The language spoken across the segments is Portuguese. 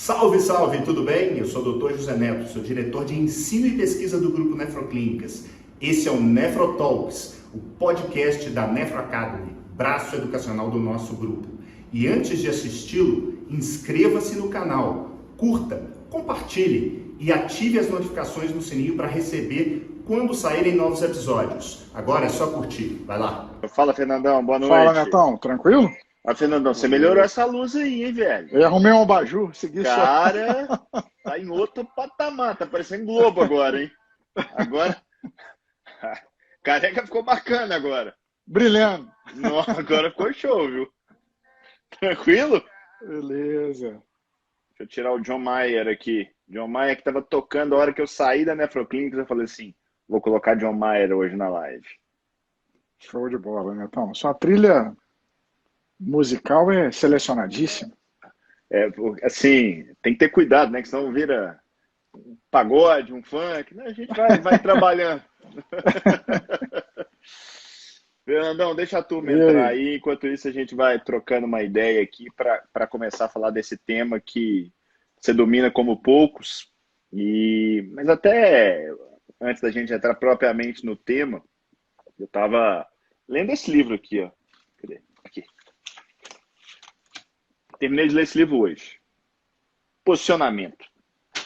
Salve, salve, tudo bem? Eu sou o Dr. José Neto, sou diretor de ensino e pesquisa do Grupo Nefroclínicas. Esse é o Nefrotalks, o podcast da Nefro Academy, braço educacional do nosso grupo. E antes de assisti-lo, inscreva-se no canal, curta, compartilhe e ative as notificações no sininho para receber quando saírem novos episódios. Agora é só curtir, vai lá. Fala, Fernandão, boa noite. Fala, Netão, tranquilo? Fernandão, você melhorou essa luz aí, hein, velho? Eu arrumei um abajur, segui Cara, tá em outro patamar, tá parecendo Globo agora, hein? Agora, careca ficou bacana agora. Brilhando. Nossa, agora ficou show, viu? Tranquilo? Beleza. Deixa eu tirar o John Mayer aqui. John Mayer que tava tocando a hora que eu saí da Nefroclínicas, eu falei assim, vou colocar John Mayer hoje na live. Show de bola, Netão. Sua trilha musical é selecionadíssima. É, assim, tem que ter cuidado, né? Que senão vira um pagode, um funk. Né? A gente vai trabalhando. Fernandão, deixa a turma entrar aí. Enquanto isso, a gente vai trocando uma ideia aqui para começar a falar desse tema que você domina como poucos. Mas até antes da gente entrar propriamente no tema, eu estava lendo esse livro aqui, ó. Cadê? Aqui. Terminei de ler esse livro hoje. Posicionamento.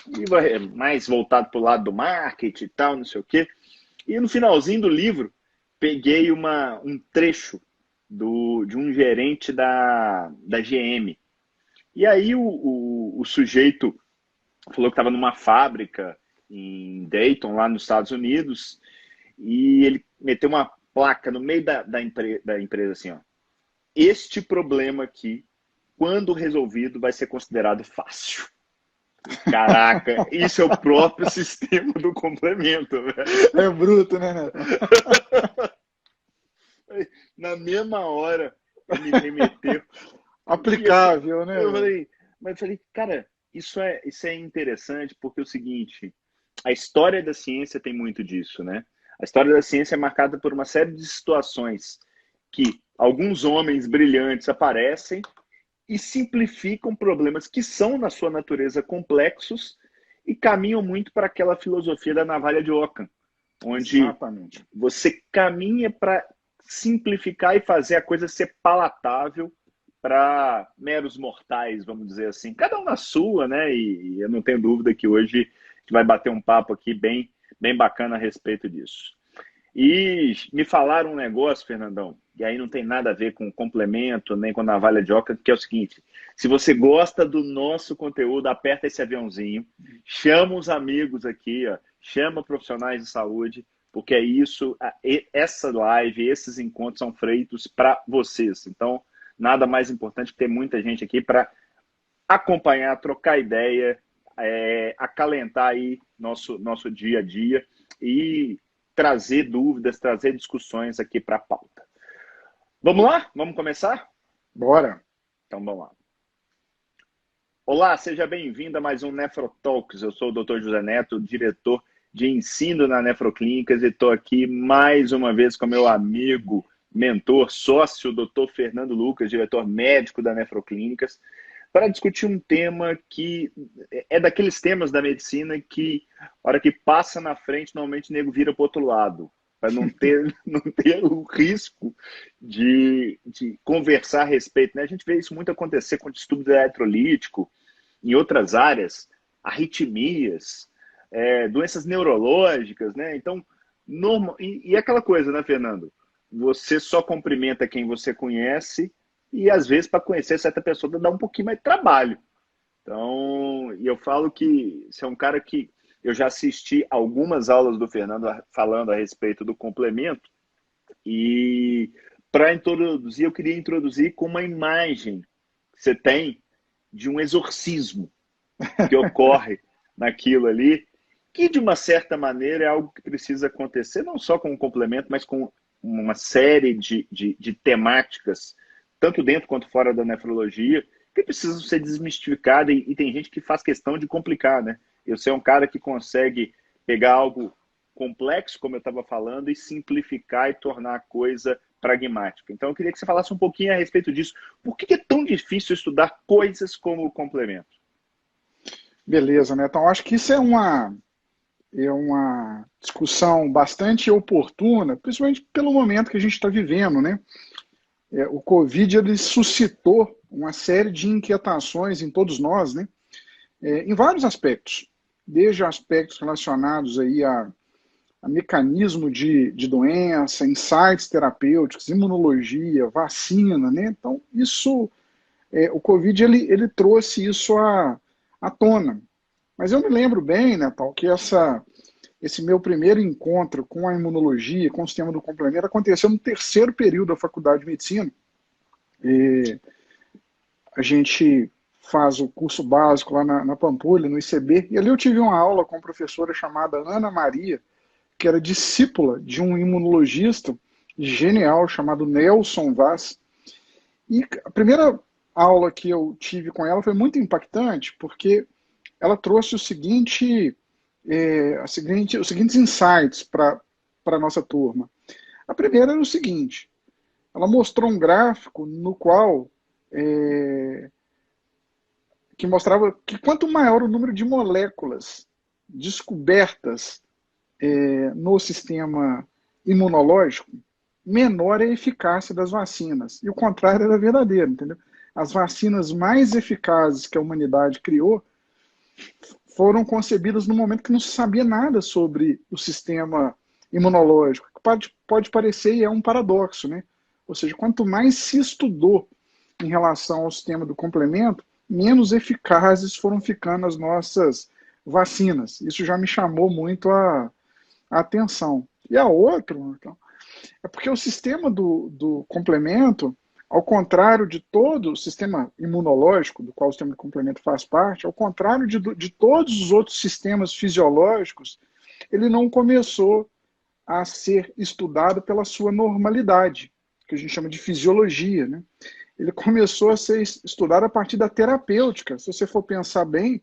Livro é mais voltado para o lado do marketing e tal, não sei o quê. E no finalzinho do livro, peguei um trecho de um gerente da GM. E aí o sujeito falou que estava numa fábrica em Dayton, lá nos Estados Unidos, e ele meteu uma placa no meio da empresa assim, ó. Este problema aqui, quando resolvido, vai ser considerado fácil. Caraca, isso é o próprio sistema do complemento, velho. É bruto, né, Neto? Na mesma hora, ele me remeteu. Aplicável, né? Eu falei, cara, isso é interessante porque é o seguinte, a história da ciência tem muito disso, né? A história da ciência é marcada por uma série de situações que alguns homens brilhantes aparecem e simplificam problemas que são, na sua natureza, complexos e caminham muito para aquela filosofia da navalha de Ockham, onde Exatamente. você caminha para simplificar e fazer a coisa ser palatável para meros mortais, vamos dizer assim. Cada um na sua, né? E eu não tenho dúvida que hoje a gente vai bater um papo aqui bem bacana a respeito disso. E me falaram um negócio, Fernandão, e aí não tem nada a ver com complemento, nem com navalha de Ockham, que é o seguinte, se você gosta do nosso conteúdo, aperta esse aviãozinho, chama os amigos aqui, ó, chama profissionais de saúde, porque é isso, essa live, esses encontros são feitos para vocês. Então, nada mais importante que ter muita gente aqui para acompanhar, trocar ideia, acalentar aí nosso dia a dia e trazer dúvidas, trazer discussões aqui para a pauta. Vamos lá? Vamos começar? Bora. Então, vamos lá. Olá, seja bem-vindo a mais um Nefrotalks. Eu sou o Dr. José Neto, diretor de ensino na Nefroclínicas e estou aqui mais uma vez com meu amigo, mentor, sócio, Dr. Fernando Lucas, diretor médico da Nefroclínicas, para discutir um tema que é daqueles temas da medicina que, a hora que passa na frente, normalmente o nego vira para o outro lado, para não ter o risco de conversar a respeito. Né? A gente vê isso muito acontecer com distúrbio eletrolítico, em outras áreas, arritmias, doenças neurológicas. Né? Então, e aquela coisa, né, Fernando? Você só cumprimenta quem você conhece, e às vezes para conhecer certa pessoa dá um pouquinho mais de trabalho. Então, e eu falo que você é um cara que eu já assisti algumas aulas do Fernando falando a respeito do complemento, e para introduzir, eu queria introduzir com uma imagem que você tem de um exorcismo que ocorre naquilo ali, que de uma certa maneira é algo que precisa acontecer, não só com o complemento, mas com uma série de temáticas, tanto dentro quanto fora da nefrologia, que precisam ser desmistificadas e tem gente que faz questão de complicar, né? Eu sou um cara que consegue pegar algo complexo, como eu estava falando, e simplificar e tornar a coisa pragmática. Então eu queria que você falasse um pouquinho a respeito disso. Por que é tão difícil estudar coisas como o complemento? Beleza, né? Então, acho que isso é uma discussão bastante oportuna, principalmente pelo momento que a gente está vivendo, né? O Covid ele suscitou uma série de inquietações em todos nós, né? Em vários aspectos, desde aspectos relacionados aí a mecanismo de doença, insights terapêuticos, imunologia, vacina, né? Então, isso, o Covid ele trouxe isso à tona. Mas eu me lembro bem, né, Paulo, que esse meu primeiro encontro com a imunologia, com o sistema do complemento, aconteceu no terceiro período da faculdade de medicina. E a gente faz o curso básico lá na Pampulha, no ICB, e ali eu tive uma aula com uma professora chamada Ana Maria, que era discípula de um imunologista genial chamado Nelson Vaz. E a primeira aula que eu tive com ela foi muito impactante, porque ela trouxe os seguintes insights para a nossa turma. A primeira era o seguinte: ela mostrou um gráfico no qual que mostrava que quanto maior o número de moléculas descobertas no sistema imunológico, menor é a eficácia das vacinas. E o contrário era verdadeiro, entendeu? As vacinas mais eficazes que a humanidade criou foram concebidas no momento que não se sabia nada sobre o sistema imunológico. Pode parecer e é um paradoxo, né? Ou seja, quanto mais se estudou em relação ao sistema do complemento, menos eficazes foram ficando as nossas vacinas. Isso já me chamou muito a atenção. E a outra, então, é porque o sistema do complemento, ao contrário de todo o sistema imunológico, do qual o sistema de complemento faz parte, ao contrário de todos os outros sistemas fisiológicos, ele não começou a ser estudado pela sua normalidade, que a gente chama de fisiologia, né? Ele começou a ser estudado a partir da terapêutica. Se você for pensar bem,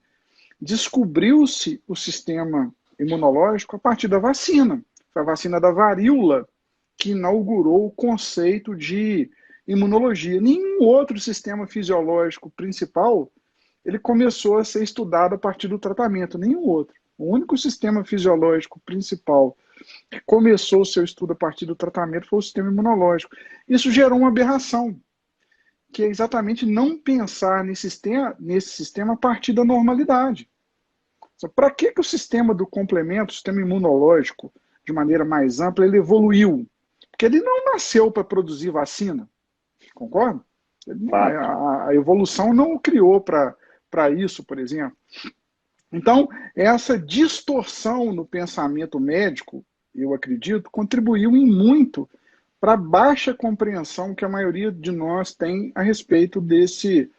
descobriu-se o sistema imunológico a partir da vacina. Foi a vacina da varíola que inaugurou o conceito de imunologia. Nenhum outro sistema fisiológico principal ele começou a ser estudado a partir do tratamento, nenhum outro. O único sistema fisiológico principal que começou o seu estudo a partir do tratamento foi o sistema imunológico. Isso gerou uma aberração, que é exatamente não pensar nesse sistema a partir da normalidade. Para que o sistema do complemento, o sistema imunológico, de maneira mais ampla, ele evoluiu? Porque ele não nasceu para produzir vacina, concorda? A evolução não o criou para isso, por exemplo. Então, essa distorção no pensamento médico, eu acredito, contribuiu em muito para a baixa compreensão que a maioria de nós tem a respeito desse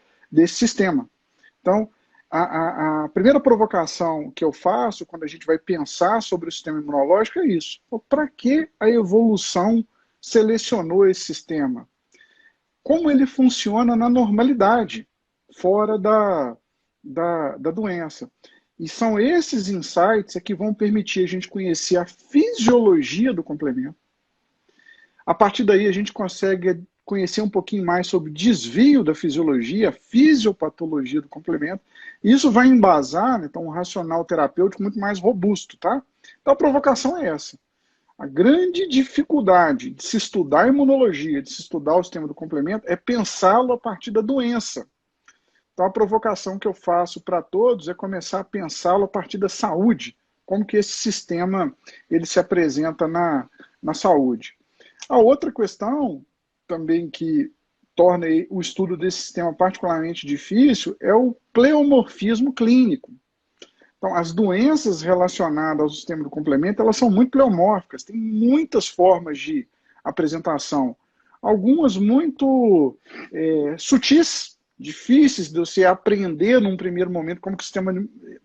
sistema. Então, a primeira provocação que eu faço quando a gente vai pensar sobre o sistema imunológico é isso. Para que a evolução selecionou esse sistema? Como ele funciona na normalidade, fora da doença? E são esses insights que vão permitir a gente conhecer a fisiologia do complemento. A partir daí a gente consegue conhecer um pouquinho mais sobre o desvio da fisiologia, a fisiopatologia do complemento. E isso vai embasar, né, então, um racional terapêutico muito mais robusto, tá? Então a provocação é essa. A grande dificuldade de se estudar a imunologia, de se estudar o sistema do complemento, é pensá-lo a partir da doença. Então a provocação que eu faço para todos é começar a pensá-lo a partir da saúde, como que esse sistema ele se apresenta na saúde. A outra questão também que torna o estudo desse sistema particularmente difícil é o pleomorfismo clínico. Então, as doenças relacionadas ao sistema do complemento, elas são muito pleomórficas, tem muitas formas de apresentação. Algumas muito sutis, difíceis de você aprender num primeiro momento como que o sistema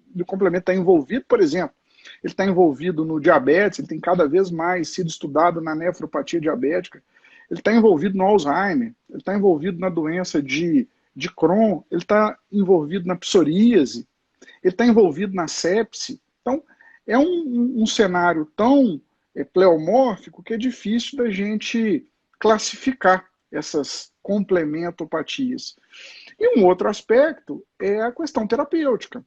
do complemento está envolvido, por exemplo. Ele está envolvido no diabetes, ele tem cada vez mais sido estudado na nefropatia diabética, ele está envolvido no Alzheimer, ele está envolvido na doença de Crohn, ele está envolvido na psoríase, ele está envolvido na sepse. Então, é um cenário tão pleomórfico que é difícil da gente classificar essas complementopatias. E um outro aspecto é a questão terapêutica.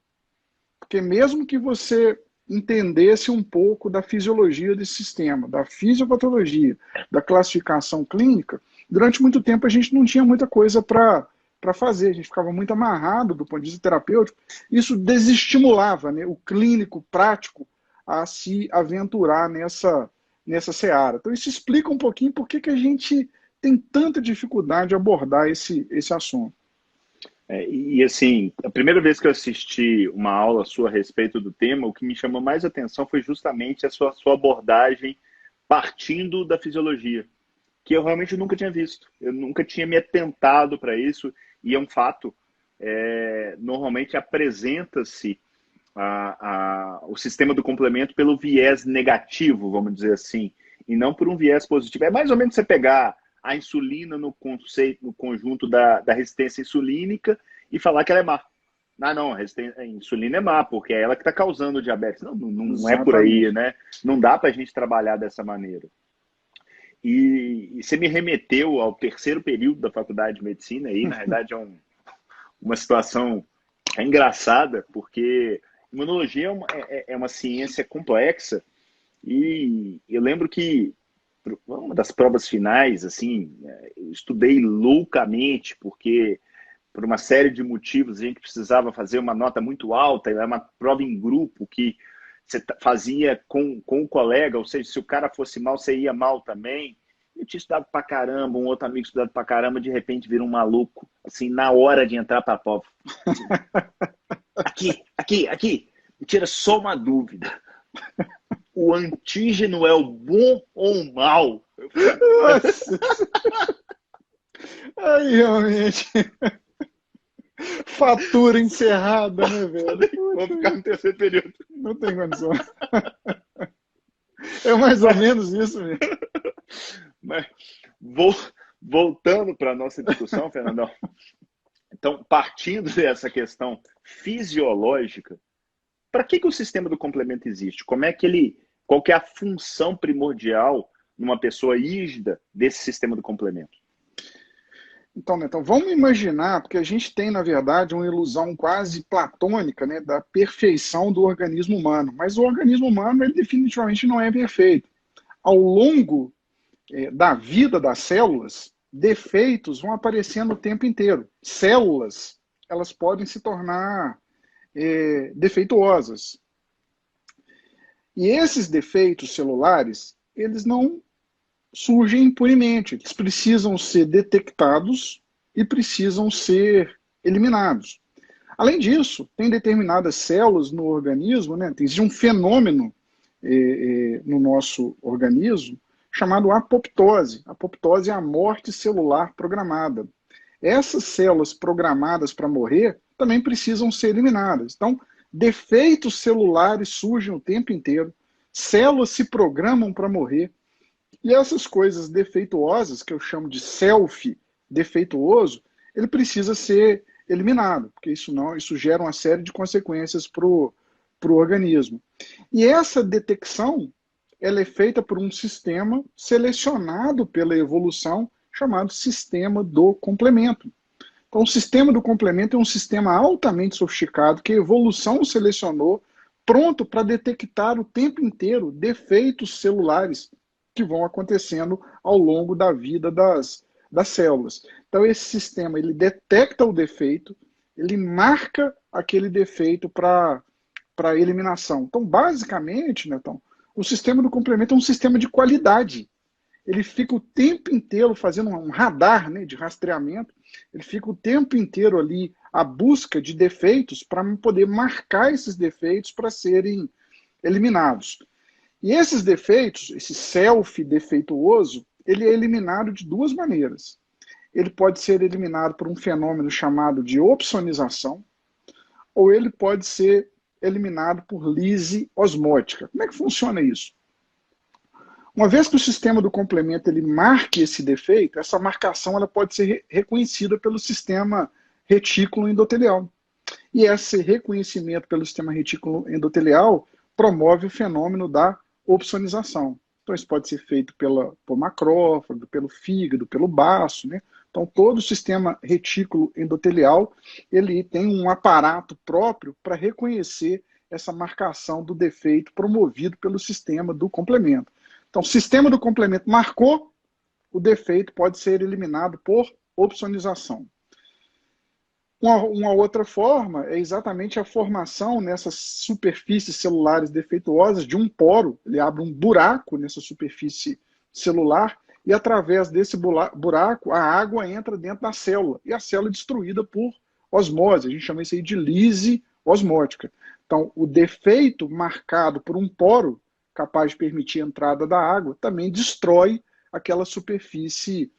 Porque mesmo que você entendesse um pouco da fisiologia desse sistema, da fisiopatologia, da classificação clínica, durante muito tempo a gente não tinha muita coisa para fazer, a gente ficava muito amarrado do ponto de vista terapêutico, isso desestimulava, né, o clínico prático a se aventurar nessa seara. Então isso explica um pouquinho por que a gente tem tanta dificuldade de abordar esse assunto. E assim, a primeira vez que eu assisti uma aula sua a respeito do tema, o que me chamou mais atenção foi justamente a sua abordagem partindo da fisiologia, que eu realmente nunca tinha visto. Eu nunca tinha me atentado para isso, e é um fato. Normalmente apresenta-se o sistema do complemento pelo viés negativo, vamos dizer assim, e não por um viés positivo. É mais ou menos você pegar a insulina no conjunto da resistência insulínica e falar que ela é má. Não, a insulina é má, porque é ela que está causando o diabetes. Não é por aí, né? Não dá para a gente trabalhar dessa maneira. E você me remeteu ao terceiro período da faculdade de medicina, aí, na verdade, é uma situação engraçada, porque imunologia é uma ciência complexa, e eu lembro que uma das provas finais, assim, eu estudei loucamente, porque por uma série de motivos a gente precisava fazer uma nota muito alta, era uma prova em grupo que você fazia com o colega, ou seja, se o cara fosse mal, você ia mal também. Eu tinha estudado pra caramba, um outro amigo estudado pra caramba, de repente vira um maluco, assim, na hora de entrar pra prova. Aqui, me tira só uma dúvida. O antígeno é o bom ou o mal? Nossa. Aí, realmente. Fatura encerrada, né, velho? Vou ficar no terceiro período. Não tem condição. É mais ou menos isso mesmo. Mas, voltando para a nossa discussão, Fernandão. Então, partindo dessa questão fisiológica, para que o sistema do complemento existe? Qual que é a função primordial numa pessoa hígida desse sistema do complemento? Então, vamos imaginar, porque a gente tem, na verdade, uma ilusão quase platônica, né, da perfeição do organismo humano. Mas o organismo humano, ele definitivamente não é perfeito. Ao longo da vida das células, defeitos vão aparecendo o tempo inteiro. Células, elas podem se tornar defeituosas. E esses defeitos celulares, eles não surgem impunemente. Eles precisam ser detectados e precisam ser eliminados. Além disso, tem determinadas células no organismo, né? Existe um fenômeno no nosso organismo chamado apoptose. A apoptose é a morte celular programada. Essas células programadas para morrer também precisam ser eliminadas. Então, defeitos celulares surgem o tempo inteiro, células se programam para morrer, e essas coisas defeituosas, que eu chamo de self defeituoso, ele precisa ser eliminado, porque isso gera uma série de consequências para o organismo. E essa detecção, ela é feita por um sistema selecionado pela evolução, chamado sistema do complemento. Então, o sistema do complemento é um sistema altamente sofisticado que a evolução selecionou, pronto para detectar o tempo inteiro defeitos celulares que vão acontecendo ao longo da vida das células. Então, esse sistema, ele detecta o defeito, ele marca aquele defeito para eliminação. Então, basicamente, Netão, o sistema do complemento é um sistema de qualidade. Ele fica o tempo inteiro fazendo um radar, né, de rastreamento, ele fica o tempo inteiro ali à busca de defeitos para poder marcar esses defeitos para serem eliminados. E esses defeitos, esse self defeituoso, ele é eliminado de duas maneiras. Ele pode ser eliminado por um fenômeno chamado de opsonização, ou ele pode ser eliminado por lise osmótica. Como é que funciona isso? Uma vez que o sistema do complemento ele marque esse defeito, essa marcação ela pode ser reconhecida pelo sistema retículo endotelial. E esse reconhecimento pelo sistema retículo endotelial promove o fenômeno da opsonização. Então, isso pode ser feito por macrófago, pelo fígado, pelo baço, né? Então, todo o sistema retículo endotelial, ele tem um aparato próprio para reconhecer essa marcação do defeito promovido pelo sistema do complemento. Então, o sistema do complemento marcou, o defeito pode ser eliminado por opsonização. Uma outra forma é exatamente a formação nessas superfícies celulares defeituosas de um poro. Ele abre um buraco nessa superfície celular e, através desse buraco, a água entra dentro da célula. E a célula é destruída por osmose. A gente chama isso aí de lise osmótica. Então, o defeito marcado por um poro, capaz de permitir a entrada da água, também destrói aquela superfície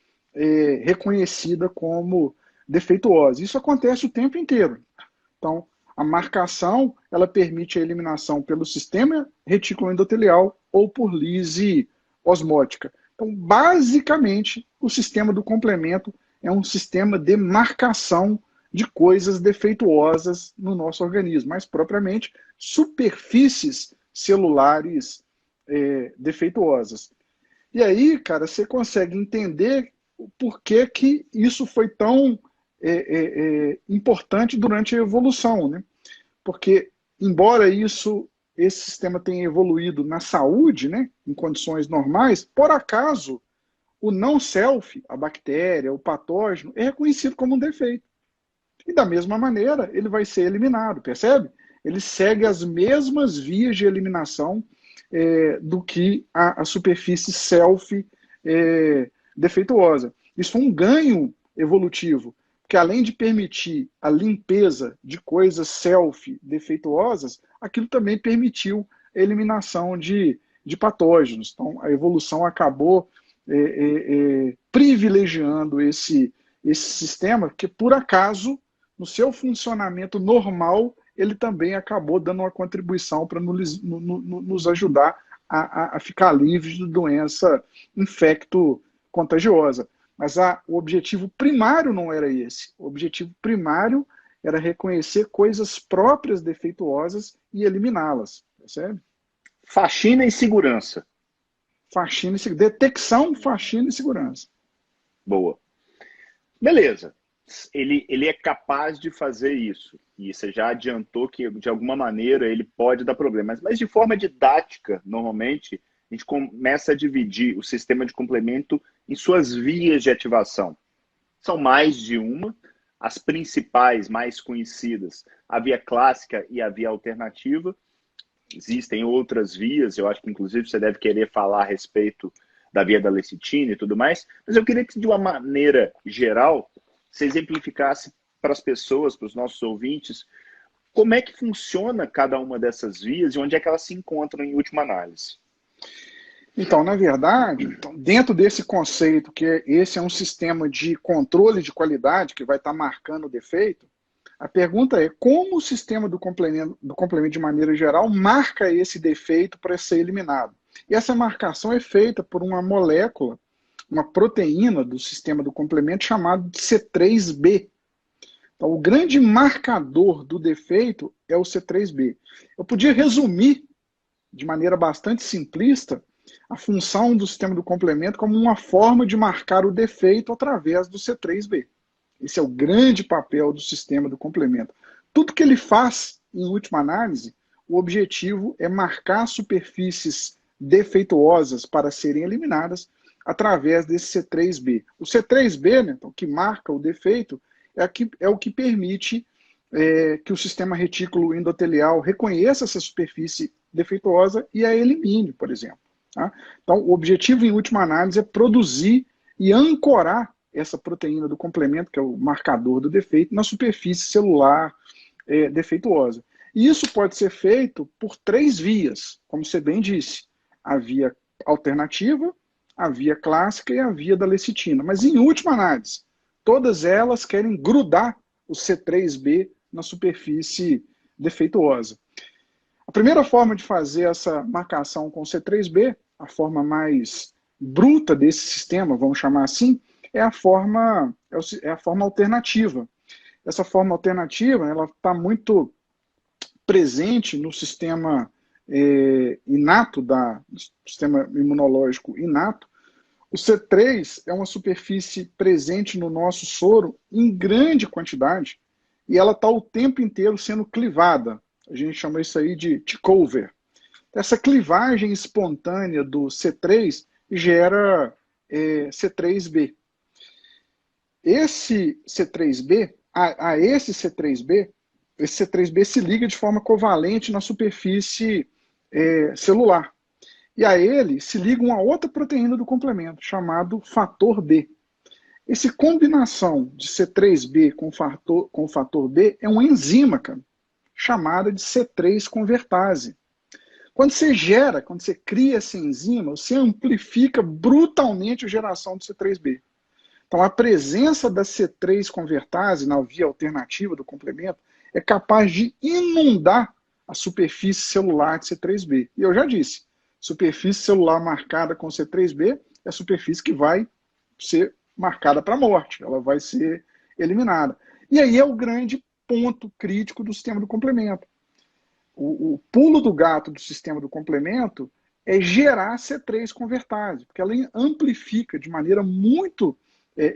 reconhecida como defeituosa. Isso acontece o tempo inteiro. Então, a marcação, ela permite a eliminação pelo sistema retículo endotelial ou por lise osmótica. Então, basicamente, o sistema do complemento é um sistema de marcação de coisas defeituosas no nosso organismo, mais propriamente superfícies celulares defeituosas. E aí, cara, você consegue entender por que que isso foi tão importante durante a evolução, né? Porque, embora esse sistema tenha evoluído na saúde, né, em condições normais, por acaso, o não-self, a bactéria, o patógeno, é reconhecido como um defeito. E da mesma maneira, ele vai ser eliminado, percebe? Ele segue as mesmas vias de eliminação do que a superfície self defeituosa. Isso foi um ganho evolutivo, porque além de permitir a limpeza de coisas self defeituosas, aquilo também permitiu a eliminação de patógenos. Então, a evolução acabou privilegiando esse sistema, que por acaso, no seu funcionamento normal, ele também acabou dando uma contribuição para nos ajudar a ficar livres de doença infecto-contagiosa. Mas o objetivo primário não era esse. O objetivo primário era reconhecer coisas próprias defeituosas e eliminá-las. Percebe? Faxina e segurança. Faxina e detecção, faxina e segurança. Boa. Beleza. Ele é capaz de fazer isso. E você já adiantou que, de alguma maneira, ele pode dar problemas. Mas de forma didática, normalmente, a gente começa a dividir o sistema de complemento em suas vias de ativação. São mais de uma. As principais, mais conhecidas, a via clássica e a via alternativa. Existem outras vias, eu acho que inclusive você deve querer falar a respeito da via da lecitina e tudo mais, mas eu queria que, de uma maneira geral, você exemplificasse para as pessoas, para os nossos ouvintes, como é que funciona cada uma dessas vias e onde é que elas se encontram em última análise. Então, na verdade, dentro desse conceito, que esse é um sistema de controle de qualidade que vai estar marcando o defeito, a pergunta é como o sistema do complemento de maneira geral marca esse defeito para ser eliminado. E essa marcação é feita por uma molécula, uma proteína do sistema do complemento chamado de C3b. Então, o grande marcador do defeito é o C3b. Eu podia resumir, de maneira bastante simplista, a função do sistema do complemento como uma forma de marcar o defeito através do C3b. Esse é o grande papel do sistema do complemento. Tudo que ele faz, em última análise, o objetivo é marcar superfícies defeituosas para serem eliminadas através desse C3b. O C3b, né, então, que marca o defeito, é o que permite que o sistema retículo endotelial reconheça essa superfície defeituosa e a elimine, por exemplo. Tá? Então, o objetivo, em última análise, é produzir e ancorar essa proteína do complemento, que é o marcador do defeito, na superfície celular defeituosa. E isso pode ser feito por 3 vias, como você bem disse. A via alternativa, a via clássica e a via da lecitina. Mas, em última análise, todas elas querem grudar o C3b na superfície defeituosa. A primeira forma de fazer essa marcação com C3b, a forma mais bruta desse sistema, vamos chamar assim, é a forma alternativa. Essa forma alternativa, ela está muito presente no sistema inato, do sistema imunológico inato, o C3 é uma superfície presente no nosso soro em grande quantidade e ela está o tempo inteiro sendo clivada. A gente chama isso aí de takeover. Essa clivagem espontânea do C3 gera C3b. Esse C3b, esse C3b se liga de forma covalente na superfície celular. E a ele se liga uma outra proteína do complemento, chamado fator B. Essa combinação de C3b com fator B é uma enzima, cara, chamada de C3 convertase. Quando você cria essa enzima, você amplifica brutalmente a geração de C3b. Então, a presença da C3 convertase na via alternativa do complemento é capaz de inundar a superfície celular de C3b. E eu já disse, superfície celular marcada com C3b é a superfície que vai ser marcada para a morte, ela vai ser eliminada. E aí é o grande ponto crítico do sistema do complemento. O pulo do gato do sistema do complemento é gerar C3 convertase, porque ela amplifica de maneira muito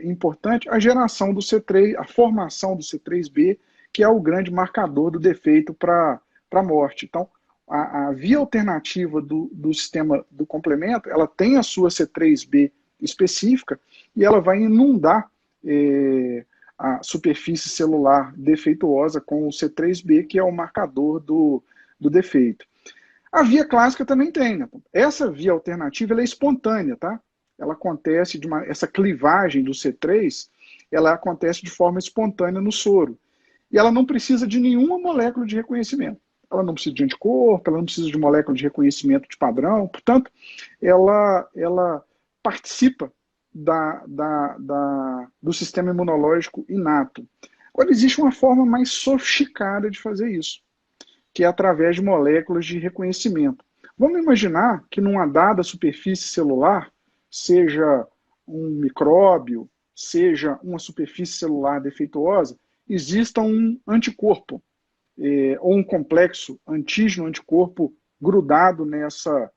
importante a geração do C3, a formação do C3b, que é o grande marcador do defeito para a morte. Então, a via alternativa do sistema do complemento, ela tem a sua C3b específica e ela vai inundar a superfície celular defeituosa com o C3b, que é o marcador do defeito. A via clássica também tem, né? Essa via alternativa ela é espontânea, tá? Ela acontece essa clivagem do C3, ela acontece de forma espontânea no soro. E ela não precisa de nenhuma molécula de reconhecimento. Ela não precisa de anticorpo, ela não precisa de molécula de reconhecimento de padrão, portanto, ela participa do sistema imunológico inato. Agora, existe uma forma mais sofisticada de fazer isso, que é através de moléculas de reconhecimento. Vamos imaginar que numa dada superfície celular, seja um micróbio, seja uma superfície celular defeituosa, exista um anticorpo, ou um complexo antígeno-anticorpo grudado nessa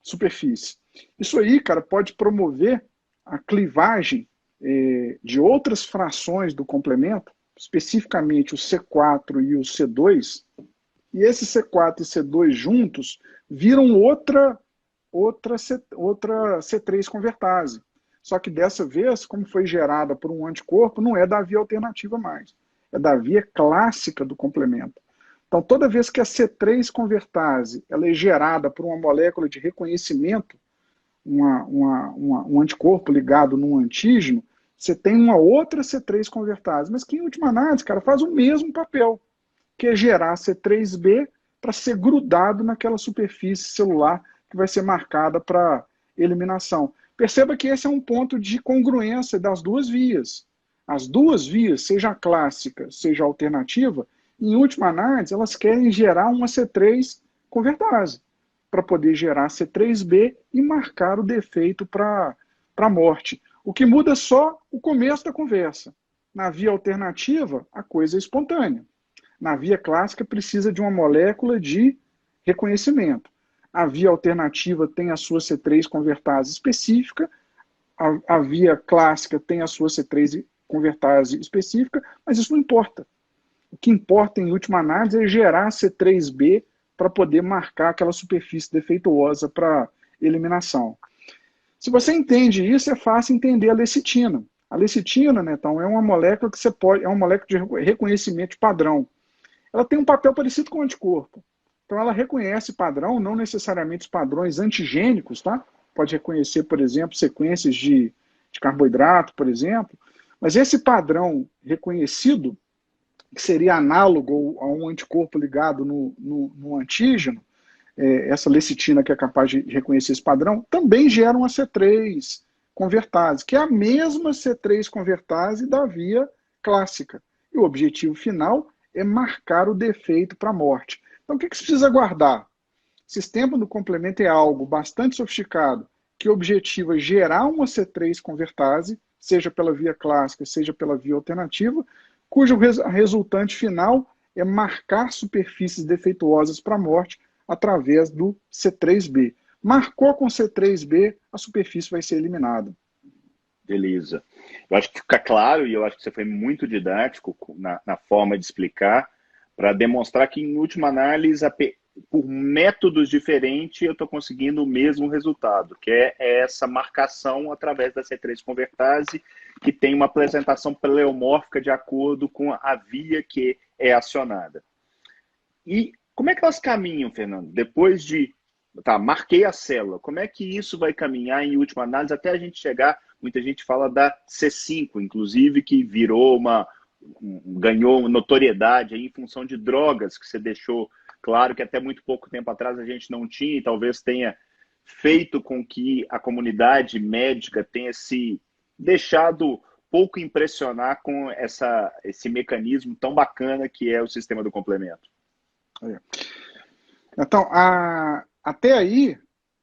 superfície. Isso aí, cara, pode promover a clivagem de outras frações do complemento, especificamente o C4 e o C2, e esse C4 e C2 juntos viram outra C3 convertase. Só que dessa vez, como foi gerada por um anticorpo, não é da via alternativa mais. É da via clássica do complemento. Então, toda vez que a C3 convertase ela é gerada por uma molécula de reconhecimento, um anticorpo ligado num antígeno, você tem uma outra C3 convertase, mas que, em última análise, cara, faz o mesmo papel, que é gerar C3b para ser grudado naquela superfície celular que vai ser marcada para eliminação. Perceba que esse é um ponto de congruência das duas vias. As duas vias, seja a clássica, seja a alternativa, em última análise, elas querem gerar uma C3 convertase, para poder gerar C3b e marcar o defeito para a morte. O que muda é só o começo da conversa. Na via alternativa, a coisa é espontânea. Na via clássica, precisa de uma molécula de reconhecimento. A via alternativa tem a sua C3 convertase específica, a via clássica tem a sua C3 convertase específica, mas isso não importa. O que importa, em última análise, é gerar C3b para poder marcar aquela superfície defeituosa para eliminação. Se você entende isso, é fácil entender a lecitina. A lecitina, né, então, é uma molécula que é uma molécula de reconhecimento de padrão. Ela tem um papel parecido com o anticorpo. Então, ela reconhece padrão, não necessariamente os padrões antigênicos, tá? Pode reconhecer, por exemplo, sequências de carboidrato, por exemplo. Mas esse padrão reconhecido, que seria análogo a um anticorpo ligado no antígeno, essa lecitina que é capaz de reconhecer esse padrão, também gera uma C3 convertase, que é a mesma C3 convertase da via clássica. E o objetivo final é marcar o defeito para a morte. Então, o que se precisa guardar? O sistema do complemento é algo bastante sofisticado, que objetiva gerar uma C3 convertase, seja pela via clássica, seja pela via alternativa, cujo resultante final é marcar superfícies defeituosas para a morte através do C3b. Marcou com C3b, a superfície vai ser eliminada. Beleza. Eu acho que fica claro, e eu acho que você foi muito didático na forma de explicar, para demonstrar que, em última análise, por métodos diferentes, eu estou conseguindo o mesmo resultado, que é essa marcação através da C3 convertase, que tem uma apresentação pleomórfica de acordo com a via que é acionada. E como é que elas caminham, Fernando? Depois de... Tá, marquei a célula. Como é que isso vai caminhar, em última análise, até a gente chegar... Muita gente fala da C5, inclusive, que virou ganhou notoriedade aí em função de drogas, que você deixou claro que até muito pouco tempo atrás a gente não tinha, e talvez tenha feito com que a comunidade médica tenha se deixado pouco impressionar com esse mecanismo tão bacana que é o sistema do complemento. Então, até aí,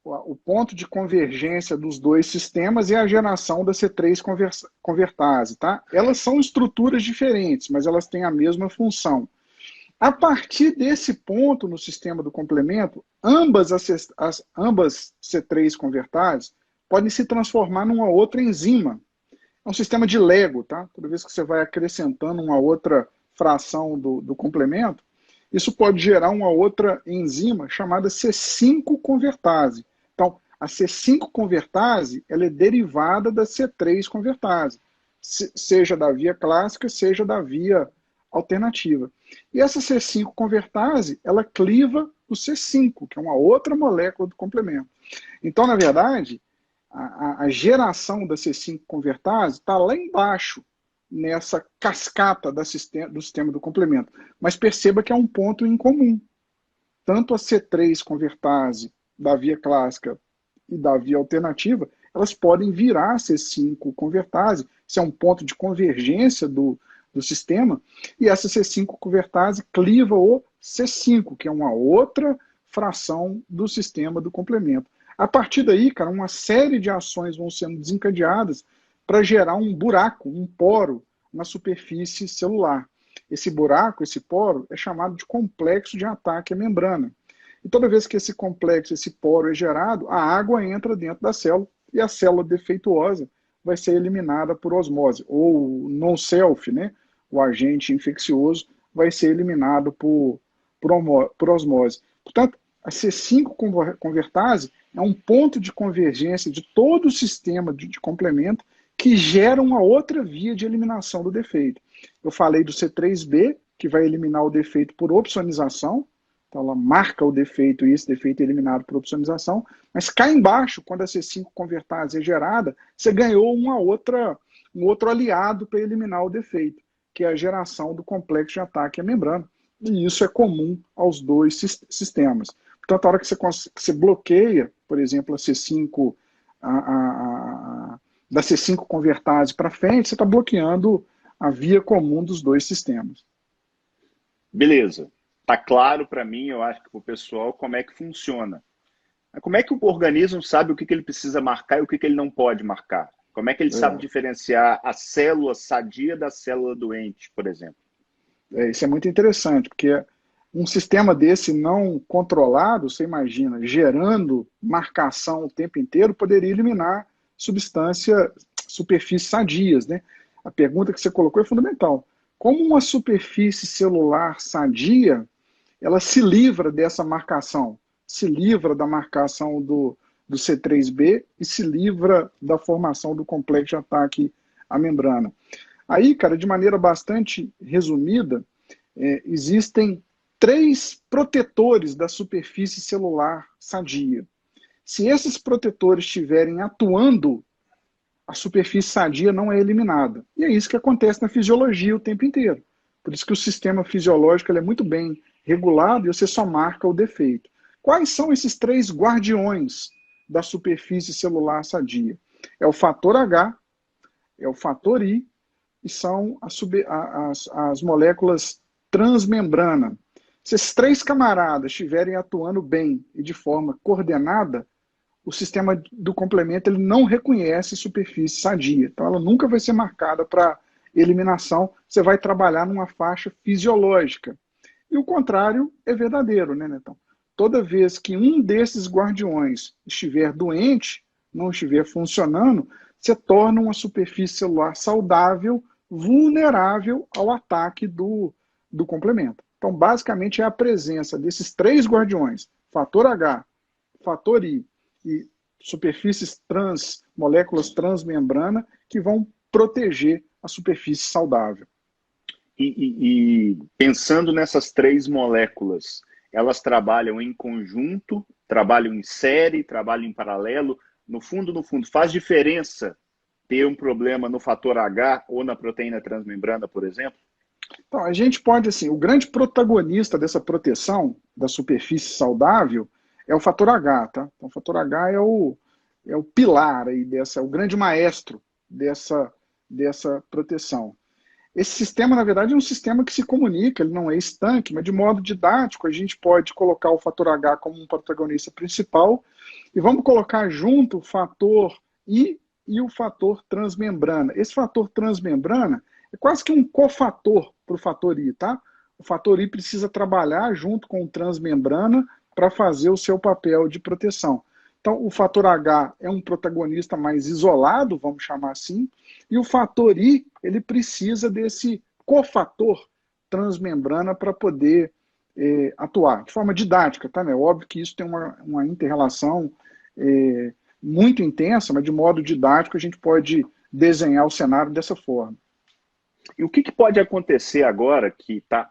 o ponto de convergência dos dois sistemas é a geração da C3 convertase, tá? Elas são estruturas diferentes, mas elas têm a mesma função. A partir desse ponto no sistema do complemento, ambas C3 convertases podem se transformar numa outra enzima. É um sistema de Lego, tá? Toda vez que você vai acrescentando uma outra fração do complemento, isso pode gerar uma outra enzima chamada C5 convertase. Então, a C5 convertase ela é derivada da C3 convertase, seja da via clássica, seja da via alternativa. E essa C5 convertase, ela cliva o C5, que é uma outra molécula do complemento. Então, na verdade, a geração da C5 convertase está lá embaixo, nessa cascata do sistema do complemento. Mas perceba que é um ponto em comum. Tanto a C3 convertase da via clássica e da via alternativa, elas podem virar C5 convertase, isso é um ponto de convergência do sistema, e essa C5 convertase cliva o C5, que é uma outra fração do sistema do complemento. A partir daí, cara, uma série de ações vão sendo desencadeadas para gerar um buraco, um poro na superfície celular. Esse buraco, esse poro, é chamado de complexo de ataque à membrana. E toda vez que esse complexo, esse poro é gerado, a água entra dentro da célula e a célula defeituosa vai ser eliminada por osmose, ou non-self, né? O agente infeccioso vai ser eliminado por osmose. Portanto, a C5 convertase é um ponto de convergência de todo o sistema de complemento que gera uma outra via de eliminação do defeito. Eu falei do C3b, que vai eliminar o defeito por opsonização, então ela marca o defeito e esse defeito é eliminado por opsonização, mas cá embaixo, quando a C5 convertase é gerada, você ganhou um outro aliado para eliminar o defeito, que é a geração do complexo de ataque à membrana. E isso é comum aos dois sistemas. Portanto, a hora que você bloqueia, por exemplo, a C5, da C5 convertase para frente, você está bloqueando a via comum dos dois sistemas. Beleza. Está claro para mim, eu acho que para o pessoal, como é que funciona. Como é que o organismo sabe o que ele precisa marcar e o que ele não pode marcar? Como é que ele sabe diferenciar a célula sadia da célula doente, por exemplo? Isso é muito interessante, porque um sistema desse não controlado, você imagina, gerando marcação o tempo inteiro, poderia eliminar superfícies sadias, né? A pergunta que você colocou é fundamental. Como uma superfície celular sadia, ela se livra dessa marcação, se livra da marcação do C3b e se livra da formação do complexo de ataque à membrana. Aí, cara, de maneira bastante resumida, existem 3 protetores da superfície celular sadia. Se esses protetores estiverem atuando, a superfície sadia não é eliminada. E é isso que acontece na fisiologia o tempo inteiro. Por isso que o sistema fisiológico ele é muito bem regulado e você só marca o defeito. Quais são esses 3 guardiões da superfície celular sadia? É o fator H, é o fator I e são as moléculas transmembrana. Se esses 3 camaradas estiverem atuando bem e de forma coordenada, o sistema do complemento ele não reconhece superfície sadia. Então ela nunca vai ser marcada para eliminação. Você vai trabalhar numa faixa fisiológica. E o contrário é verdadeiro, né, Netão? Toda vez que um desses guardiões estiver doente, não estiver funcionando, você torna uma superfície celular saudável, vulnerável ao ataque do complemento. Então, basicamente, é a presença desses três guardiões, fator H, fator I e superfícies moléculas transmembrana, que vão proteger a superfície saudável. E pensando nessas três moléculas, elas trabalham em conjunto, trabalham em série, trabalham em paralelo. No fundo, faz diferença ter um problema no fator H ou na proteína transmembrana, por exemplo? Então, a gente pode, assim, o grande protagonista dessa proteção da superfície saudável é o fator H, tá? Então, o fator H é o pilar aí é o grande maestro dessa proteção. Esse sistema, na verdade, é um sistema que se comunica, ele não é estanque, mas de modo didático a gente pode colocar o fator H como um protagonista principal e vamos colocar junto o fator I e o fator transmembrana. Esse fator transmembrana é quase que um cofator para o fator I, tá? O fator I precisa trabalhar junto com o transmembrana para fazer o seu papel de proteção. Então, o fator H é um protagonista mais isolado, vamos chamar assim, e o fator I, ele precisa desse cofator transmembrana para poder atuar. De forma didática, tá? Né? Óbvio que isso tem uma inter-relação muito intensa, mas de modo didático a gente pode desenhar o cenário dessa forma. E o que pode acontecer agora,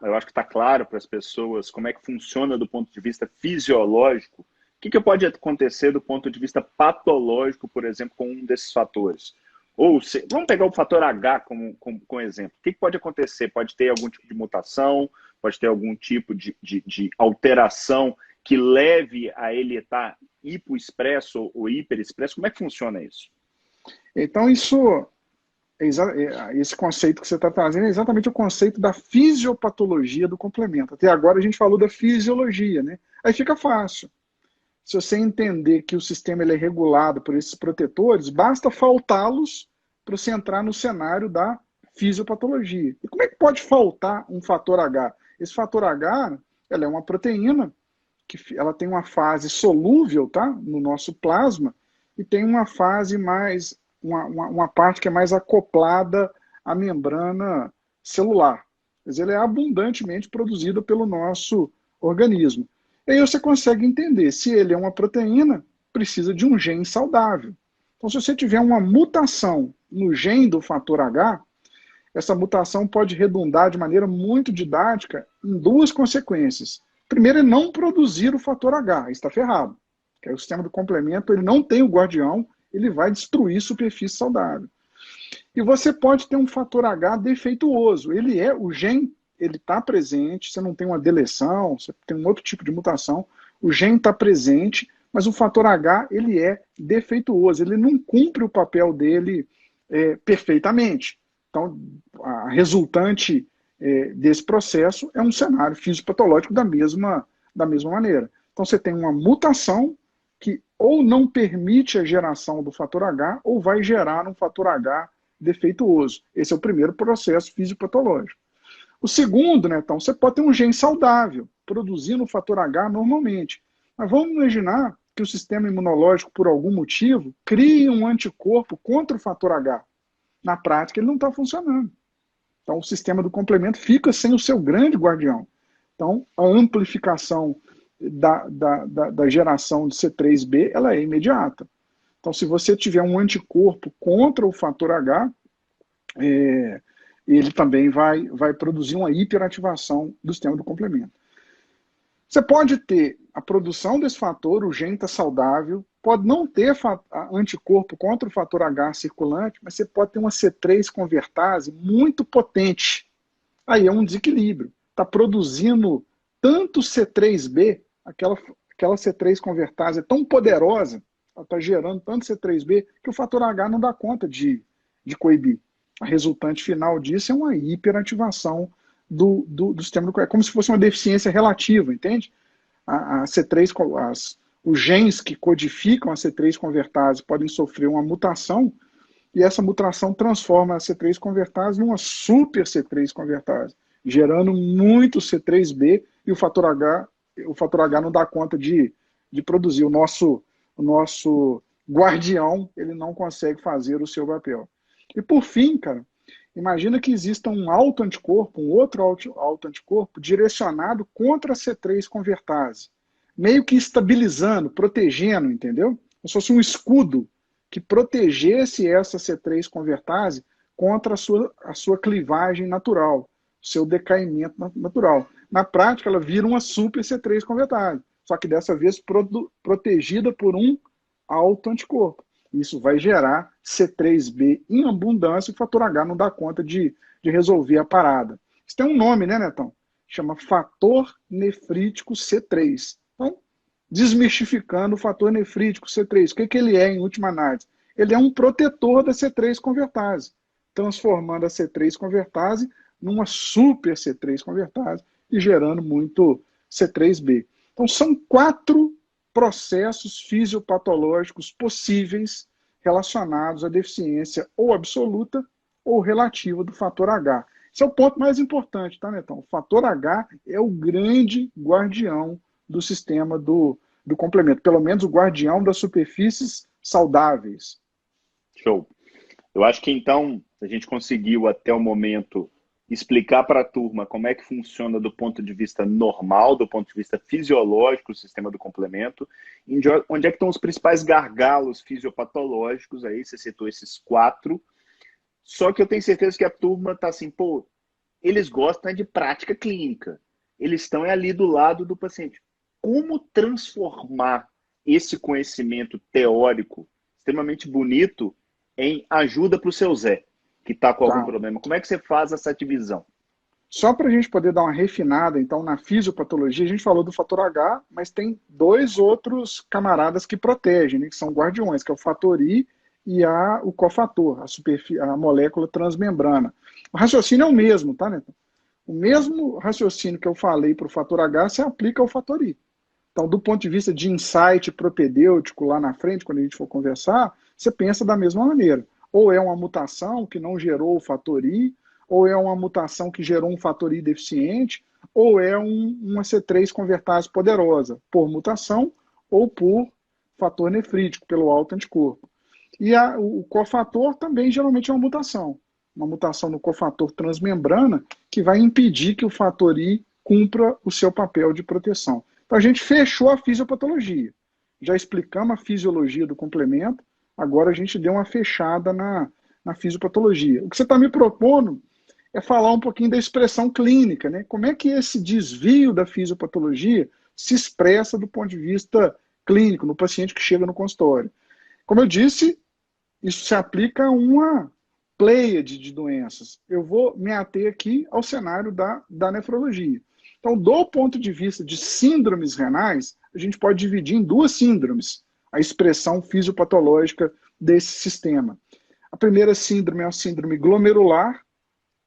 eu acho que está claro para as pessoas como é que funciona do ponto de vista fisiológico, o que pode acontecer do ponto de vista patológico, por exemplo, com um desses fatores? Vamos pegar o fator H como exemplo. O que pode acontecer? Pode ter algum tipo de mutação, pode ter algum tipo de alteração que leve a ele estar hipoexpresso ou hiperexpresso? Como é que funciona isso? Então, esse conceito que você está trazendo é exatamente o conceito da fisiopatologia do complemento. Até agora a gente falou da fisiologia, né? Aí fica fácil. Se você entender que o sistema ele é regulado por esses protetores, basta faltá-los para você entrar no cenário da fisiopatologia. E como é que pode faltar um fator H? Esse fator H, ela é uma proteína que ela tem uma fase solúvel, tá, no nosso plasma e tem uma fase mais uma parte que é mais acoplada à membrana celular. Mas ele é abundantemente produzido pelo nosso organismo. E aí você consegue entender, se ele é uma proteína, precisa de um gene saudável. Então, se você tiver uma mutação no gene do fator H, essa mutação pode redundar de maneira muito didática em duas consequências. Primeiro é não produzir o fator H, está ferrado. Que é o sistema do complemento, ele não tem o guardião, ele vai destruir superfície saudável. E você pode ter um fator H defeituoso. O gene, ele está presente, você não tem uma deleção, você tem um outro tipo de mutação, o gene está presente, mas o fator H, ele é defeituoso, ele não cumpre o papel dele perfeitamente. Então, a resultante desse processo é um cenário fisiopatológico da mesma maneira. Então, você tem uma mutação que ou não permite a geração do fator H, ou vai gerar um fator H defeituoso. Esse é o primeiro processo fisiopatológico. O segundo, né, então, você pode ter um gene saudável, produzindo o fator H normalmente. Mas vamos imaginar que o sistema imunológico, por algum motivo, crie um anticorpo contra o fator H. Na prática, ele não está funcionando. Então, o sistema do complemento fica sem o seu grande guardião. Então, a amplificação da geração de C3b, ela é imediata. Então, se você tiver um anticorpo contra o fator H, ele também vai produzir uma hiperativação do sistema do complemento. Você pode ter a produção desse fator, o gene está saudável, pode não ter anticorpo contra o fator H circulante, mas você pode ter uma C3 convertase muito potente. Aí é um desequilíbrio. Está produzindo tanto C3b, aquela C3 convertase é tão poderosa, ela está gerando tanto C3b, que o fator H não dá conta de coibir. A resultante final disso é uma hiperativação do sistema do... É como se fosse uma deficiência relativa, entende? Os genes que codificam a C3 convertase podem sofrer uma mutação, e essa mutação transforma a C3 convertase numa super C3 convertase, gerando muito C3b, e o fator H não dá conta de produzir. O nosso guardião, ele não consegue fazer o seu papel. E por fim, cara, imagina que exista um autoanticorpo, um outro autoanticorpo direcionado contra a C3 convertase, meio que estabilizando, protegendo, entendeu? Como se fosse um escudo que protegesse essa C3 convertase contra a sua clivagem natural, seu decaimento natural. Na prática, ela vira uma super C3 convertase, só que dessa vez protegida por um autoanticorpo. Isso vai gerar C3b em abundância e o fator H não dá conta de resolver a parada. Isso tem um nome, né, Netão? Chama fator nefrítico C3. Então, desmistificando o fator nefrítico C3. O que ele é, em última análise? Ele é um protetor da C3 convertase, transformando a C3 convertase numa super C3 convertase e gerando muito C3b. Então, são 4 processos fisiopatológicos possíveis relacionados à deficiência ou absoluta ou relativa do fator H. Esse é o ponto mais importante, tá, Netão? O fator H é o grande guardião do sistema do complemento, pelo menos o guardião das superfícies saudáveis. Show. Eu acho que então a gente conseguiu até o momento explicar para a turma como é que funciona do ponto de vista normal, do ponto de vista fisiológico, o sistema do complemento, onde é que estão os principais gargalos fisiopatológicos, aí você citou esses 4, só que eu tenho certeza que a turma está assim, pô, eles gostam de prática clínica, eles estão ali do lado do paciente. Como transformar esse conhecimento teórico extremamente bonito em ajuda para o seu Zé, que está com algum problema? Como é que você faz essa divisão? Só para a gente poder dar uma refinada, então, na fisiopatologia, a gente falou do fator H, mas tem 2 outros camaradas que protegem, né, que são guardiões, que é o fator I e o cofator, a molécula transmembrana. O raciocínio é o mesmo, tá, Neto? O mesmo raciocínio que eu falei para o fator H se aplica ao fator I. Então, do ponto de vista de insight propedêutico lá na frente, quando a gente for conversar, você pensa da mesma maneira. Ou é uma mutação que não gerou o fator I, ou é uma mutação que gerou um fator I deficiente, ou é uma C3 convertase poderosa, por mutação ou por fator nefrítico, pelo autoanticorpo. E o cofator também geralmente é uma mutação no cofator transmembrana, que vai impedir que o fator I cumpra o seu papel de proteção. Então a gente fechou a fisiopatologia. Já explicamos a fisiologia do complemento, agora a gente deu uma fechada na fisiopatologia. O que você está me propondo é falar um pouquinho da expressão clínica, né? Como é que esse desvio da fisiopatologia se expressa do ponto de vista clínico, no paciente que chega no consultório. Como eu disse, isso se aplica a uma pleiade de doenças. Eu vou me ater aqui ao cenário da nefrologia. Então, do ponto de vista de síndromes renais, a gente pode dividir em 2 síndromes a expressão fisiopatológica desse sistema. A primeira síndrome é a síndrome glomerular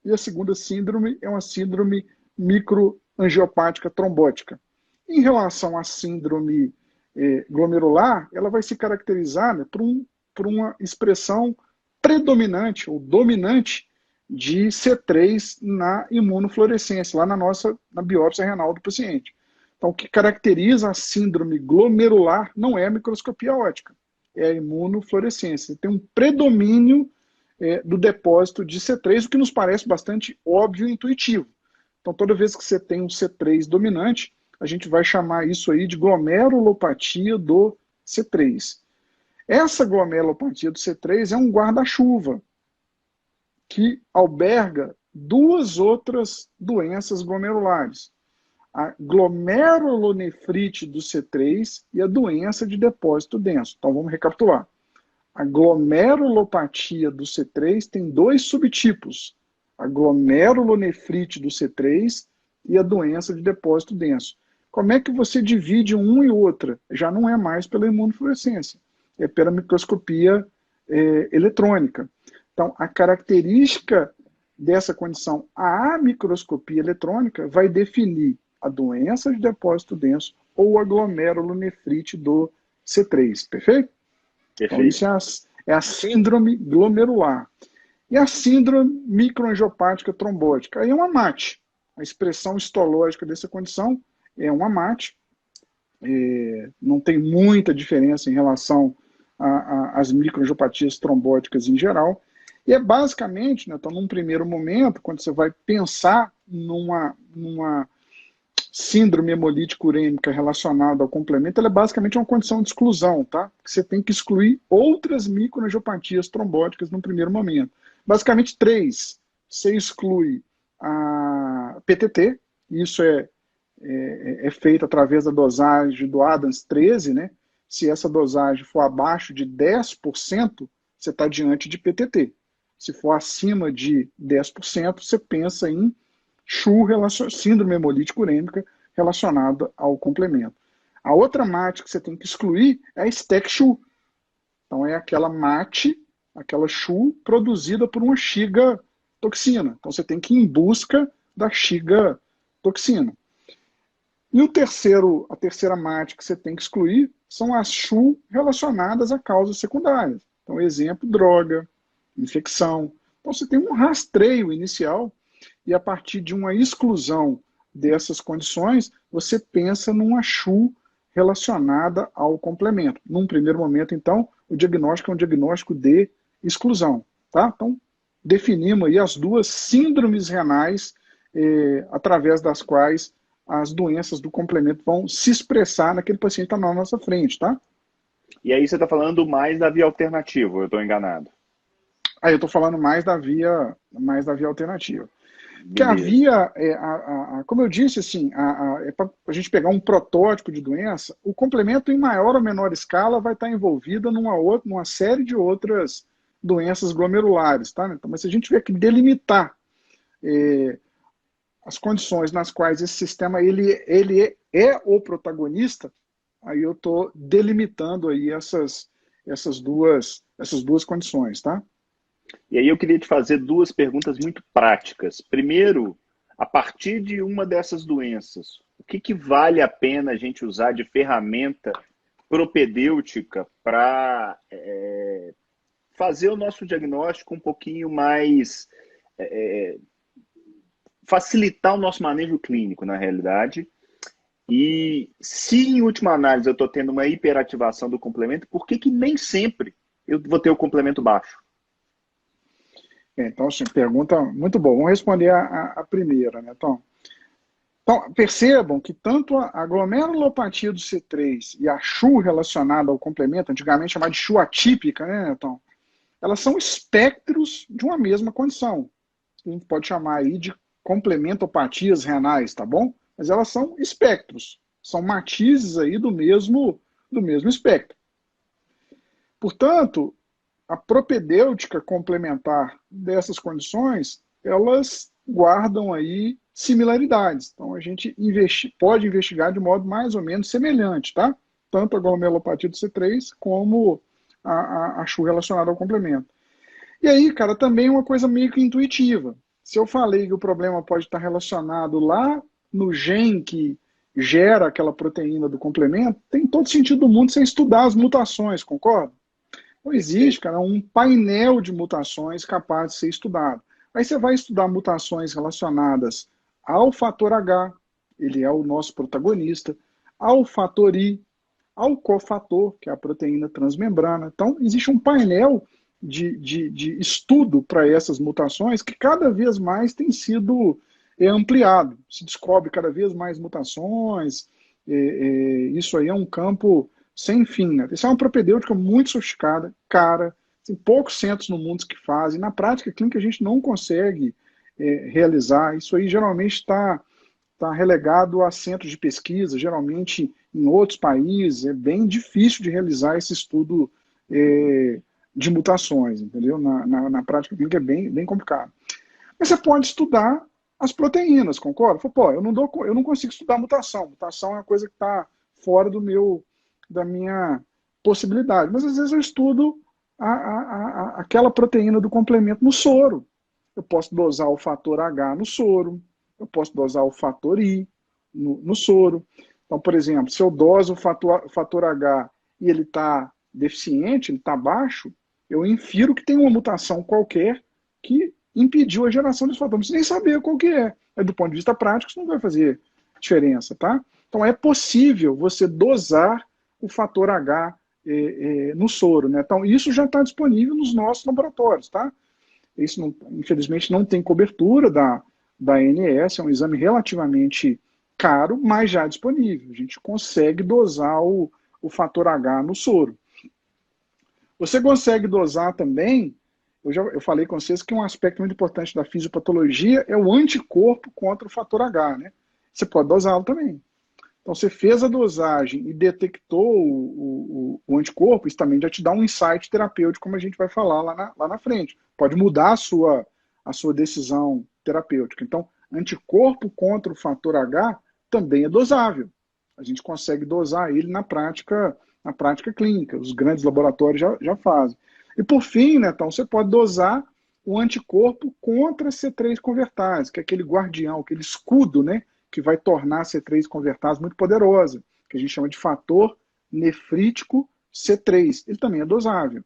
e a segunda síndrome é uma síndrome microangiopática trombótica. Em relação à síndrome glomerular, ela vai se caracterizar, né, por uma expressão predominante ou dominante de C3 na imunofluorescência, lá na biópsia renal do paciente. Então, o que caracteriza a síndrome glomerular não é a microscopia óptica, é a imunofluorescência. Tem um predomínio do depósito de C3, o que nos parece bastante óbvio e intuitivo. Então, toda vez que você tem um C3 dominante, a gente vai chamar isso aí de glomerulopatia do C3. Essa glomerulopatia do C3 é um guarda-chuva que alberga 2 outras doenças glomerulares. A glomerulonefrite do C3 e a doença de depósito denso. Então vamos recapitular. A glomerulopatia do C3 tem 2 subtipos. A glomerulonefrite do C3 e a doença de depósito denso. Como é que você divide um e outra? Já não é mais pela imunofluorescência, é pela microscopia eletrônica. Então, a característica dessa condição, a microscopia eletrônica, vai definir a doença de depósito denso ou a glomerulonefrite do C3, perfeito? Então, isso é a síndrome glomerular. E a síndrome microangiopática trombótica? Aí é uma MAT. a expressão histológica dessa condição é uma MAT, não tem muita diferença em relação às microangiopatias trombóticas em geral, e é basicamente, né, então, num primeiro momento, quando você vai pensar numa síndrome hemolítica urêmica relacionada ao complemento, ela é basicamente uma condição de exclusão, tá? Você tem que excluir outras microangiopatias trombóticas no primeiro momento. Basicamente três. Você exclui a PTT, isso é feito através da dosagem do Adams 13, né? Se essa dosagem for abaixo de 10%, você está diante de PTT. Se for acima de 10%, você pensa em síndrome hemolítica urêmica relacionada ao complemento. A outra MAT que você tem que excluir é a STEC-SHU. Então é aquela MAT, aquela SHU shiga por uma Shiga toxina. Então você tem que ir em busca da Shiga toxina. E a terceira MAT que você tem que excluir são as SHU relacionadas a causas secundárias. Então, exemplo, droga, infecção. Então você tem um rastreio inicial e a partir de uma exclusão dessas condições, você pensa numa SHU relacionada ao complemento. Num primeiro momento, então, o diagnóstico é um diagnóstico de exclusão. Tá? Então, definimos aí as duas síndromes renais através das quais as doenças do complemento vão se expressar naquele paciente que está na nossa frente. Tá? E aí você está falando mais da via alternativa, eu estou enganado? Aí eu estou falando mais da via alternativa. Porque a via, como eu disse, assim, é para a gente pegar um protótipo de doença, o complemento em maior ou menor escala vai estar envolvido numa série de outras doenças glomerulares. Tá? Então, mas se a gente tiver que delimitar as condições nas quais esse sistema ele é o protagonista, aí eu estou delimitando aí essas duas condições. Tá? E aí eu queria te fazer duas perguntas muito práticas. Primeiro, a partir de uma dessas doenças, o que vale a pena a gente usar de ferramenta propedêutica para fazer o nosso diagnóstico um pouquinho mais... facilitar o nosso manejo clínico, na realidade. E se, em última análise, eu estou tendo uma hiperativação do complemento, por que nem sempre eu vou ter o complemento baixo? Então, assim, pergunta muito boa. Vamos responder a primeira, né, Tom? Então, percebam que tanto a glomerulopatia do C3 e a SHU relacionada ao complemento, antigamente chamada de SHU atípica, né, Tom? Elas são espectros de uma mesma condição. A gente pode chamar aí de complementopatias renais, tá bom? Mas elas são espectros. São matizes aí do mesmo espectro. Portanto, a propedêutica complementar dessas condições, elas guardam aí similaridades. Então, a gente pode investigar de modo mais ou menos semelhante, tá? Tanto a glomerulopatia do C3 como a SHU relacionada ao complemento. E aí, cara, também uma coisa meio que intuitiva. Se eu falei que o problema pode estar relacionado lá no gene que gera aquela proteína do complemento, tem todo sentido do mundo você estudar as mutações, concorda? Não existe, cara, um painel de mutações capaz de ser estudado. Aí você vai estudar mutações relacionadas ao fator H, ele é o nosso protagonista, ao fator I, ao cofator, que é a proteína transmembrana. Então, existe um painel de estudo para essas mutações que cada vez mais tem sido ampliado. Se descobre cada vez mais mutações, isso aí é um campo sem fim. Né? Isso é uma propedêutica muito sofisticada, cara, tem poucos centros no mundo que fazem. Na prática clínica a gente não consegue realizar. Isso aí geralmente está relegado a centros de pesquisa, geralmente em outros países. É bem difícil de realizar esse estudo de mutações, entendeu? Na prática clínica é bem complicado. Mas você pode estudar as proteínas, concorda? Pô, eu não consigo estudar mutação. Mutação é uma coisa que está fora da minha possibilidade. Mas às vezes eu estudo aquela proteína do complemento no soro. Eu posso dosar o fator H no soro, eu posso dosar o fator I no soro. Então, por exemplo, se eu doso o fator H e ele está deficiente, ele está baixo, eu infiro que tem uma mutação qualquer que impediu a geração desse fator. Não precisa nem saber qual que é. Aí, do ponto de vista prático, isso não vai fazer diferença, tá? Então, é possível você dosar o fator H no soro, né? Então, isso já está disponível nos nossos laboratórios, tá? Isso, não, infelizmente, não tem cobertura da ANS, é um exame relativamente caro, mas já disponível. A gente consegue dosar o fator H no soro. Você consegue dosar também, eu falei com vocês que um aspecto muito importante da fisiopatologia é o anticorpo contra o fator H, né? Você pode dosá-lo também. Então, você fez a dosagem e detectou o anticorpo, isso também já te dá um insight terapêutico, como a gente vai falar lá na frente. Pode mudar a sua decisão terapêutica. Então, anticorpo contra o fator H também é dosável. A gente consegue dosar ele na prática clínica. Os grandes laboratórios já fazem. E, por fim, né, então, você pode dosar o anticorpo contra C3 convertase, que é aquele guardião, aquele escudo, né, que vai tornar a C3 convertase muito poderosa, que a gente chama de fator nefrítico C3. Ele também é dosável.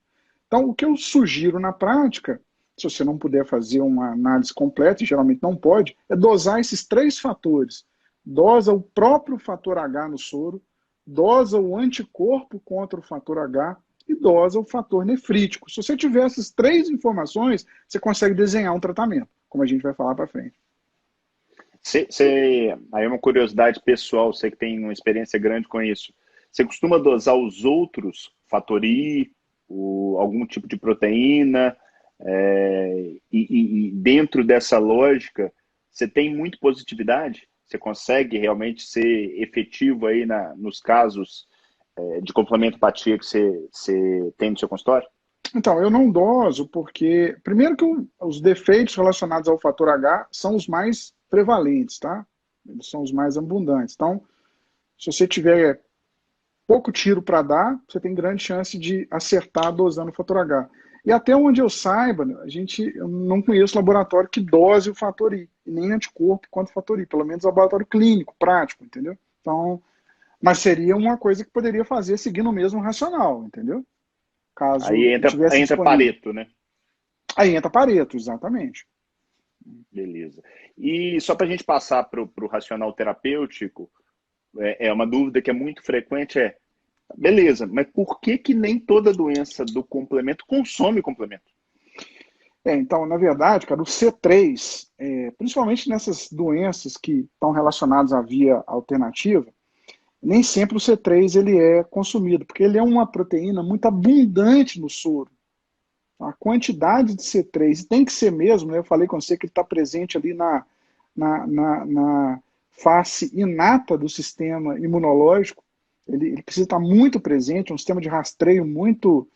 Então, o que eu sugiro na prática, se você não puder fazer uma análise completa, e geralmente não pode, é dosar esses 3 fatores. Dosa o próprio fator H no soro, dosa o anticorpo contra o fator H e dosa o fator nefrítico. Se você tiver essas 3 informações, você consegue desenhar um tratamento, como a gente vai falar para frente. Aí é uma curiosidade pessoal, você que tem uma experiência grande com isso. Você costuma dosar os outros, fator I, algum tipo de proteína, e dentro dessa lógica, você tem muito positividade? Você consegue realmente ser efetivo aí nos casos de complemento-apatia que você tem no seu consultório? Então, eu não doso porque, primeiro que os defeitos relacionados ao fator H são os mais prevalentes, tá? Eles são os mais abundantes. Então, se você tiver pouco tiro para dar, você tem grande chance de acertar dosando o fator H. E até onde eu saiba, eu não conheço laboratório que dose o fator I, e nem anticorpo quanto o fator I, pelo menos laboratório clínico, prático, entendeu? Então, mas seria uma coisa que poderia fazer seguindo o mesmo racional, entendeu? Caso aí tivesse entra disponível. Pareto, né? Aí entra Pareto, exatamente. Beleza. E só para a gente passar para o racional terapêutico, uma dúvida que é muito frequente beleza, mas por que nem toda doença do complemento consome complemento? Então, na verdade, cara, o C3, principalmente nessas doenças que estão relacionadas à via alternativa, nem sempre o C3 ele é consumido, porque ele é uma proteína muito abundante no soro. A quantidade de C3, tem que ser mesmo, né? Eu falei com você que ele está presente ali na face inata do sistema imunológico, ele precisa estar muito presente, é um sistema de rastreio muito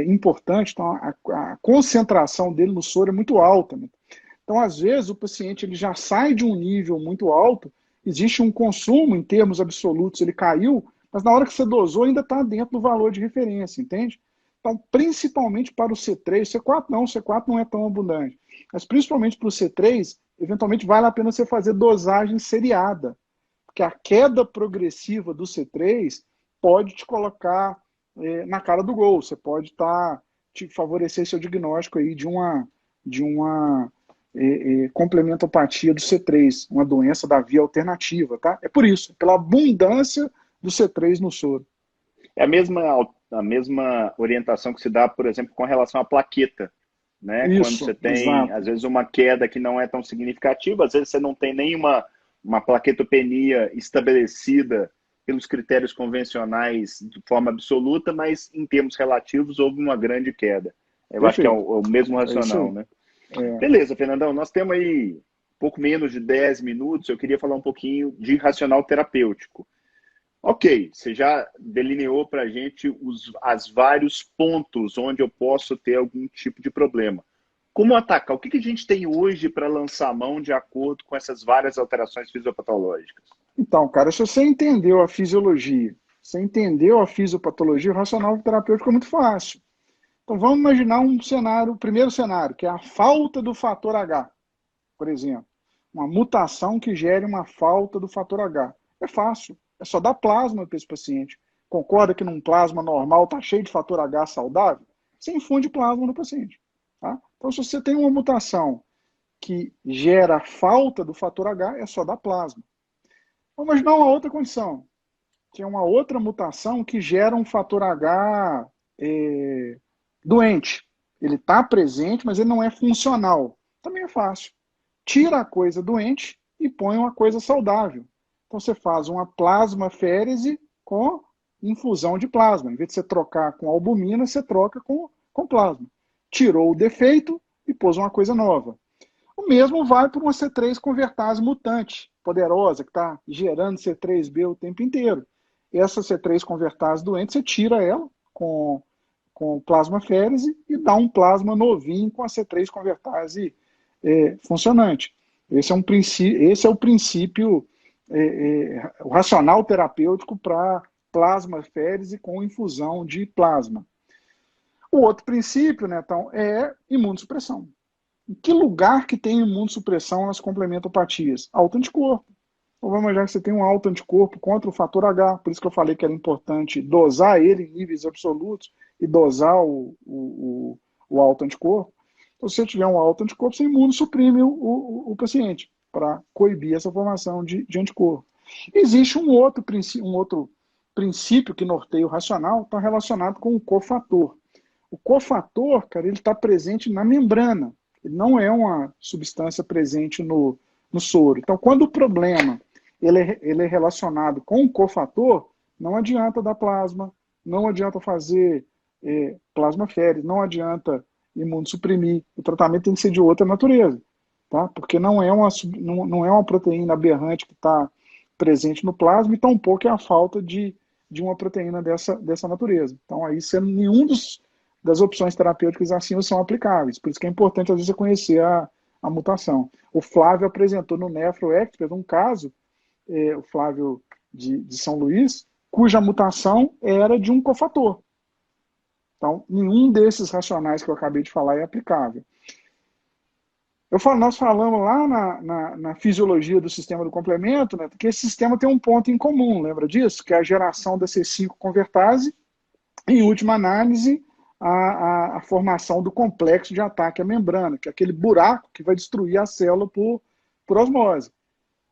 importante, então a concentração dele no soro é muito alta, né? Então, às vezes, o paciente ele já sai de um nível muito alto, existe um consumo em termos absolutos, ele caiu, mas na hora que você dosou ainda está dentro do valor de referência, entende? Então, principalmente para o C3, o C4 não é tão abundante, mas principalmente para o C3, eventualmente vale a pena você fazer dosagem seriada, porque a queda progressiva do C3 pode te colocar na cara do gol, você pode te favorecer seu diagnóstico aí de uma complementopatia do C3, uma doença da via alternativa, tá? É por isso, pela abundância do C3 no soro. É a mesma orientação que se dá, por exemplo, com relação à plaqueta, né? Isso, quando você tem, exato. às vezes, uma queda que não é tão significativa, às vezes você não tem nenhuma plaquetopenia estabelecida pelos critérios convencionais de forma absoluta, mas em termos relativos houve uma grande queda. Eu Perfeito. acho que é o mesmo racional, né? Beleza, Fernandão, nós temos aí pouco menos de 10 minutos, eu queria falar um pouquinho de racional terapêutico. Ok, você já delineou para a gente os vários pontos onde eu posso ter algum tipo de problema. Como atacar? O que a gente tem hoje para lançar a mão de acordo com essas várias alterações fisiopatológicas? Então, cara, se você entendeu a fisiologia, você entendeu a fisiopatologia, o racional terapêutico é muito fácil. Então vamos imaginar o primeiro cenário, que é a falta do fator H, por exemplo. Uma mutação que gere uma falta do fator H. É fácil, é só dar plasma para esse paciente. Concorda que num plasma normal está cheio de fator H saudável? Você infunde plasma no paciente. Tá? Então se você tem uma mutação que gera a falta do fator H é só da plasma. Vamos imaginar uma outra condição, que é uma outra mutação que gera um fator H doente. Ele está presente, mas ele não é funcional. Também é fácil. Tira a coisa doente e põe uma coisa saudável. Então você faz uma plasmaférese com infusão de plasma. Em vez de você trocar com albumina, você troca com plasma. Tirou o defeito e pôs uma coisa nova. O mesmo vale para uma C3 convertase mutante, poderosa, que está gerando C3b o tempo inteiro. Essa C3 convertase doente, você tira ela com plasmaférese e dá um plasma novinho com a C3 convertase funcionante. Esse é o princípio, o racional terapêutico para plasmaférese com infusão de plasma. O outro princípio, né, então, é imunossupressão. Em que lugar que tem imunossupressão nas complementopatias? Autoanticorpo. Então vamos imaginar que você tem um autoanticorpo contra o fator H, por isso que eu falei que era importante dosar ele em níveis absolutos e dosar o autoanticorpo. Então, se você tiver um autoanticorpo, você imunossuprime o paciente para coibir essa formação de anticorpo. Existe um outro princípio que norteia o racional, está relacionado com o cofator. O cofator, cara, ele está presente na membrana. Ele não é uma substância presente no soro. Então, quando o problema ele é relacionado com o cofator, não adianta dar plasma, não adianta fazer plasmaférese, não adianta imunossuprimir. O tratamento tem que ser de outra natureza, tá? Porque não é uma proteína aberrante que está presente no plasma e tampouco é a falta de uma proteína dessa natureza. Então, aí, sendo nenhum das opções terapêuticas assim são aplicáveis. Por isso que é importante, às vezes, conhecer a mutação. O Flávio apresentou no Nefro Expert um caso, o Flávio de São Luís, cuja mutação era de um cofator. Então, nenhum desses racionais que eu acabei de falar é aplicável. Nós falamos lá na fisiologia do sistema do complemento, né, que esse sistema tem um ponto em comum, lembra disso? Que é a geração da C5 convertase, em última análise, a formação do complexo de ataque à membrana, que é aquele buraco que vai destruir a célula por osmose.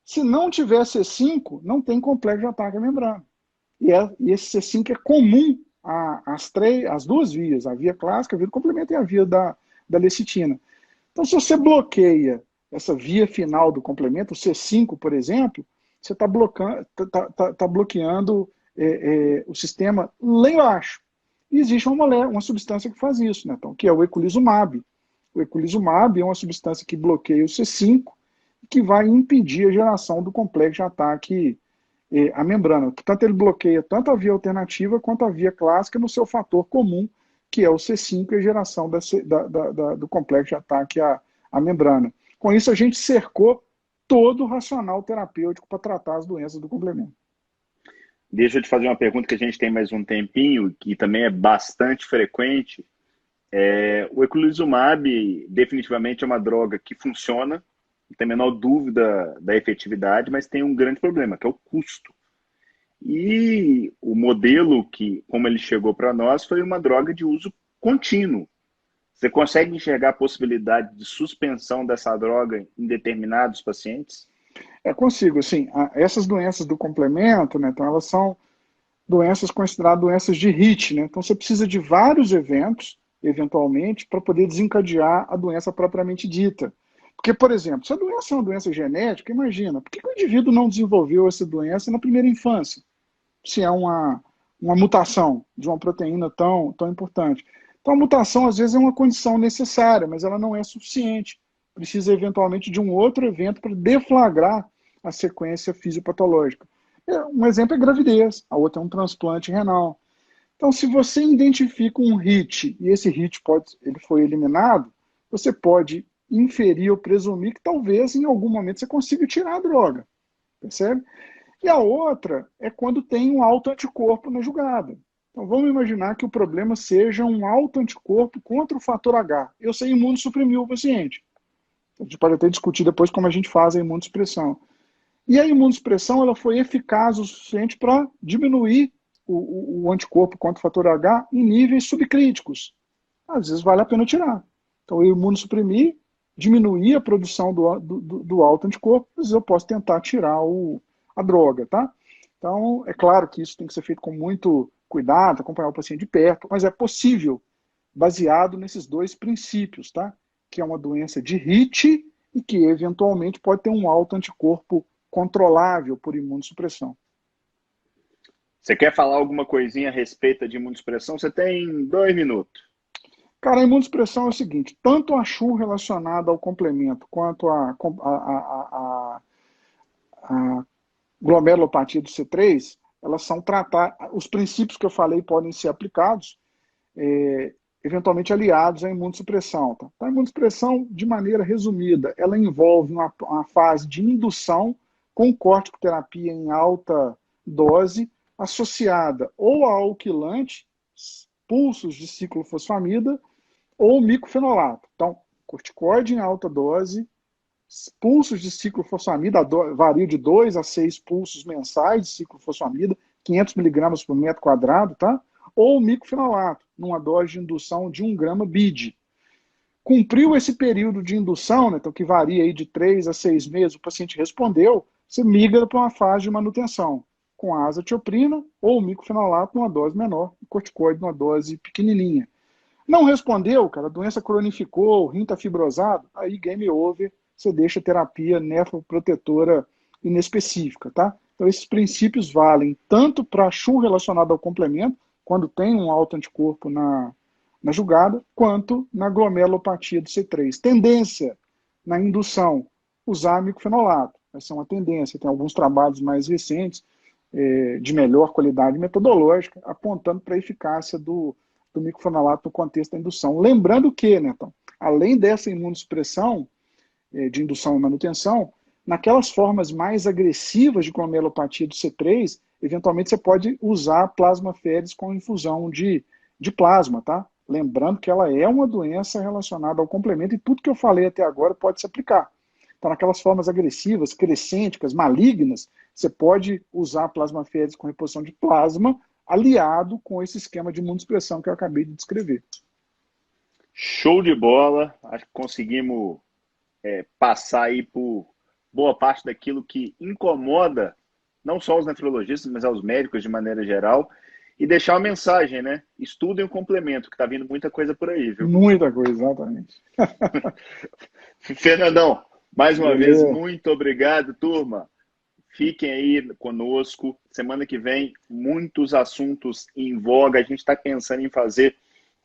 Se não tiver C5, não tem complexo de ataque à membrana. E esse C5 é comum às duas vias, a via clássica, a via do complemento e a via da lecitina. Então, se você bloqueia essa via final do complemento, o C5, por exemplo, você está bloqueando o sistema lá embaixo. E existe uma substância que faz isso, né? Então, que é o eculizumab. O eculizumab é uma substância que bloqueia o C5, que vai impedir a geração do complexo de ataque à membrana. Portanto, ele bloqueia tanto a via alternativa quanto a via clássica no seu fator comum, que é o C5 e a geração do complexo de ataque à membrana. Com isso, a gente cercou todo o racional terapêutico para tratar as doenças do complemento. Deixa eu te fazer uma pergunta que a gente tem mais um tempinho, que também é bastante frequente. O eculizumab definitivamente é uma droga que funciona, não tem a menor dúvida da efetividade, mas tem um grande problema, que é o custo. E o modelo como ele chegou para nós, foi uma droga de uso contínuo. Você consegue enxergar a possibilidade de suspensão dessa droga em determinados pacientes? Consigo, assim, essas doenças do complemento, né, então elas são doenças consideradas doenças de HIT, né? Então você precisa de vários eventos, eventualmente, para poder desencadear a doença propriamente dita. Porque, por exemplo, se a doença é uma doença genética, imagina, por que o indivíduo não desenvolveu essa doença na primeira infância? Se é uma mutação de uma proteína tão importante. Então a mutação, às vezes, é uma condição necessária, mas ela não é suficiente. Precisa, eventualmente, de um outro evento para deflagrar a sequência fisiopatológica. Um exemplo é gravidez, a outra é um transplante renal. Então, se você identifica um HIT e esse HIT ele foi eliminado, você pode inferir ou presumir que talvez em algum momento você consiga tirar a droga. Percebe? E a outra é quando tem um autoanticorpo na jogada. Então, vamos imaginar que o problema seja um autoanticorpo contra o fator H. Eu sei imunossuprimir o paciente. A gente pode até discutir depois como a gente faz a imunossupressão. E a imunossupressão ela foi eficaz o suficiente para diminuir o anticorpo contra o fator H em níveis subcríticos. Às vezes vale a pena tirar. Então eu imunossuprimir, diminuir a produção do autoanticorpo, mas eu posso tentar tirar a droga, tá? Então, é claro que isso tem que ser feito com muito cuidado, acompanhar o paciente de perto, mas é possível, baseado nesses dois princípios, tá? Que é uma doença de HIT e que, eventualmente, pode ter um autoanticorpo controlável por imunossupressão. Você quer falar alguma coisinha a respeito de imunossupressão? Você tem 2 minutos. Cara, a imunossupressão é o seguinte, tanto a CHU relacionada ao complemento quanto a glomerulopatia do C3, elas são tratadas, os princípios que eu falei podem ser aplicados, eventualmente aliados à imunossupressão. Tá? A imunossupressão, de maneira resumida, ela envolve uma fase de indução com corticoterapia em alta dose, associada ou a alquilante, pulsos de ciclofosfamida, ou micofenolato. Então, corticoide em alta dose, pulsos de ciclofosfamida, varia de 2 a 6 pulsos mensais de ciclofosfamida, 500 mg por metro quadrado, tá? Ou micofenolato, numa dose de indução de 1 grama BID. Cumpriu esse período de indução, né, então, que varia aí de 3 a 6 meses, o paciente respondeu, você migra para uma fase de manutenção, com a azatioprina ou micofenolato numa dose menor, corticoide numa dose pequenininha. Não respondeu, cara, a doença cronificou, o rim está fibrosado, aí game over, você deixa a terapia nefroprotetora inespecífica, tá? Então esses princípios valem tanto para CHU relacionado ao complemento, quando tem um autoanticorpo na jugada, quanto na glomerulopatia do C3. Tendência na indução, usar micofenolato. Essa é uma tendência, tem alguns trabalhos mais recentes, de melhor qualidade metodológica, apontando para a eficácia do micofenolato no contexto da indução. Lembrando que, né, então, além dessa imunossupressão de indução e manutenção, naquelas formas mais agressivas de glomerulopatia do C3, eventualmente você pode usar plasmaféres com infusão de plasma, tá? Lembrando que ela é uma doença relacionada ao complemento e tudo que eu falei até agora pode se aplicar. Então, naquelas formas agressivas, crescênticas, malignas, você pode usar plasmaféres com reposição de plasma aliado com esse esquema de imunossupressão que eu acabei de descrever. Show de bola. Acho que conseguimos passar aí por boa parte daquilo que incomoda não só os nefrologistas, mas aos médicos de maneira geral. E deixar uma mensagem, né? Estudem o complemento, que tá vindo muita coisa por aí, viu? Muita coisa, exatamente. Fernandão, mais uma vez, muito obrigado, turma. Fiquem aí conosco. Semana que vem, muitos assuntos em voga. A gente está pensando em fazer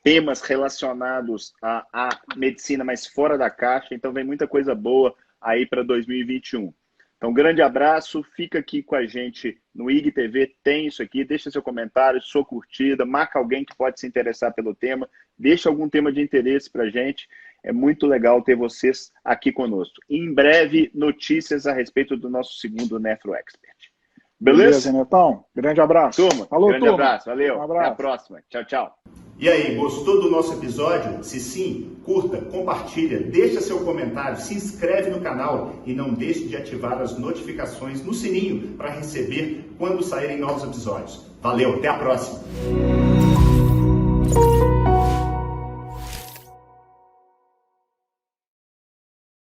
temas relacionados à medicina, mas fora da caixa. Então, vem muita coisa boa aí para 2021. Então, grande abraço. Fica aqui com a gente no IGTV. Tem isso aqui. Deixa seu comentário, sua curtida. Marca alguém que pode se interessar pelo tema. Deixa algum tema de interesse para a gente. É muito legal ter vocês aqui conosco. Em breve, notícias a respeito do nosso segundo Nefro Expert. Beleza, Netão? Grande abraço. Turma, falou, grande turma. abraço. Valeu. Um abraço. Até a próxima. Tchau, tchau. E aí, gostou do nosso episódio? Se sim, curta, compartilha, deixa seu comentário, se inscreve no canal e não deixe de ativar as notificações no sininho para receber quando saírem novos episódios. Valeu, até a próxima!